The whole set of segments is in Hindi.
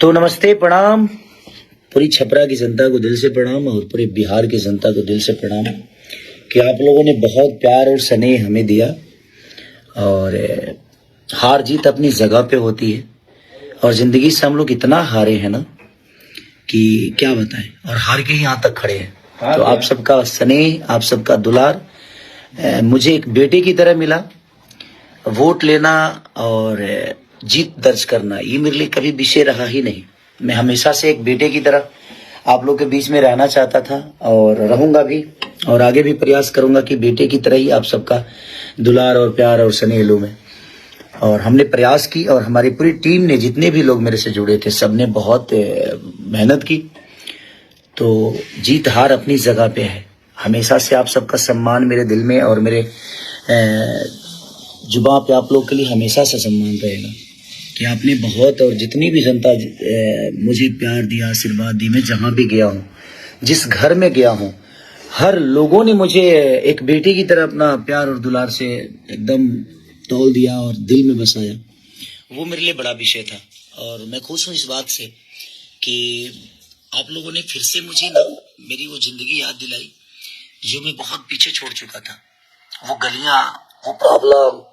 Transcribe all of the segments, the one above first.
तो नमस्ते, प्रणाम। पूरी छपरा की जनता को दिल से प्रणाम और पूरे बिहार की जनता को दिल से प्रणाम कि आप लोगों ने बहुत प्यार और स्नेह हमें दिया। और हार जीत अपनी जगह पे होती है और जिंदगी से हम लोग इतना हारे हैं ना कि क्या बताएं, और हार के ही यहाँ तक खड़े हैं। तो आप सबका स्नेह, आप सबका दुलार मुझे एक बेटे की तरह मिला। वोट लेना और जीत दर्ज करना ये मेरे लिए कभी विषय रहा ही नहीं। मैं हमेशा से एक बेटे की तरह आप लोग के बीच में रहना चाहता था और रहूंगा भी, और आगे भी प्रयास करूंगा कि बेटे की तरह ही आप सबका दुलार और प्यार और स्नेह लूं मैं। और हमने प्रयास की और हमारी पूरी टीम ने, जितने भी लोग मेरे से जुड़े थे, सबने बहुत मेहनत की। तो जीत हार अपनी जगह पे है। हमेशा से आप सबका सम्मान मेरे दिल में और मेरे जुबान पे आप लोग के लिए हमेशा से सम्मान रहेगा कि आपने बहुत, और जितनी भी जनता मुझे प्यार दिया, आशीर्वाद दी, मैं जहां भी गया हूं, जिस घर में गया हूं, हर लोगों ने मुझे एक बेटे की तरह अपना प्यार और दुलार से एकदम तौल दिया और दिल में बसाया। वो मेरे लिए बड़ा विषय था और मैं खुश हूं इस बात से कि आप लोगों ने फिर से मुझे ना मेरी वो जिंदगी याद दिलाई जो मैं बहुत पीछे छोड़ चुका था। वो गलियां, वो प्रॉब्लम,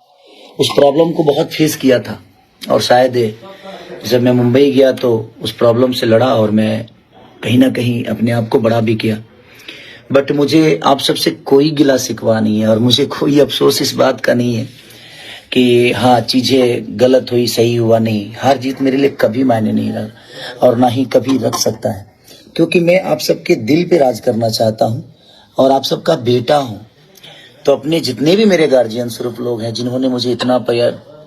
उस प्रॉब्लम को बहुत फेस किया था और शायद जब मैं मुंबई गया तो उस प्रॉब्लम से लड़ा और मैं कहीं ना कहीं अपने आप को बड़ा भी किया। बट मुझे आप सबसे कोई गिला शिकवा नहीं है और मुझे कोई अफसोस इस बात का नहीं है कि हाँ चीजें गलत हुई, सही हुआ नहीं। हार जीत मेरे लिए कभी मायने नहीं रहा और ना ही कभी रख सकता है, क्योंकि मैं आप सबके दिल पे राज करना चाहता हूँ और आप सबका बेटा हूँ। तो अपने जितने भी मेरे गार्जियन स्वरूप लोग हैं, जिन्होंने मुझे इतना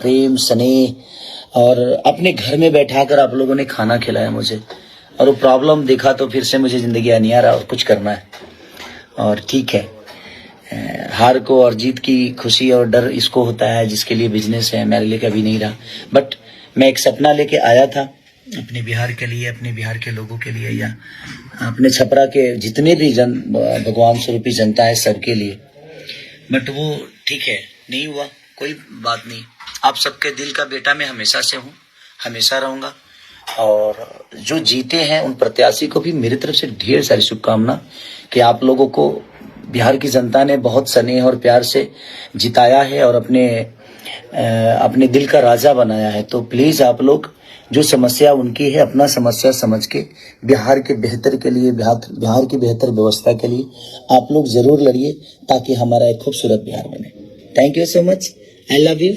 प्रेम, स्नेह और अपने घर में बैठाकर आप लोगों ने खाना खिलाया मुझे, और वो प्रॉब्लम देखा तो फिर से मुझे जिंदगी आनी आ रहा और कुछ करना है। और ठीक है, हार को और जीत की खुशी और डर इसको होता है जिसके लिए बिजनेस है, मेरे लिए कभी नहीं रहा। बट मैं एक सपना लेके आया था अपने बिहार के लिए, अपने बिहार के लोगों के लिए, या अपने छपरा के जितने भी भगवान स्वरूपी जनता है सबके लिए। बट वो ठीक है, नहीं हुआ, कोई बात नहीं। आप सबके दिल का बेटा मैं हमेशा से हूँ, हमेशा रहूंगा। और जो जीते हैं उन प्रत्याशी को भी मेरी तरफ से ढेर सारी शुभकामना कि आप लोगों को बिहार की जनता ने बहुत स्नेह और प्यार से जिताया है और अपने दिल का राजा बनाया है। तो प्लीज आप लोग, जो समस्या उनकी है, अपना समस्या समझ के बिहार के बेहतर के लिए, बिहार की बेहतर व्यवस्था के लिए आप लोग जरूर लड़िए ताकि हमारा एक खूबसूरत बिहार बने। Thank you so much. I love you.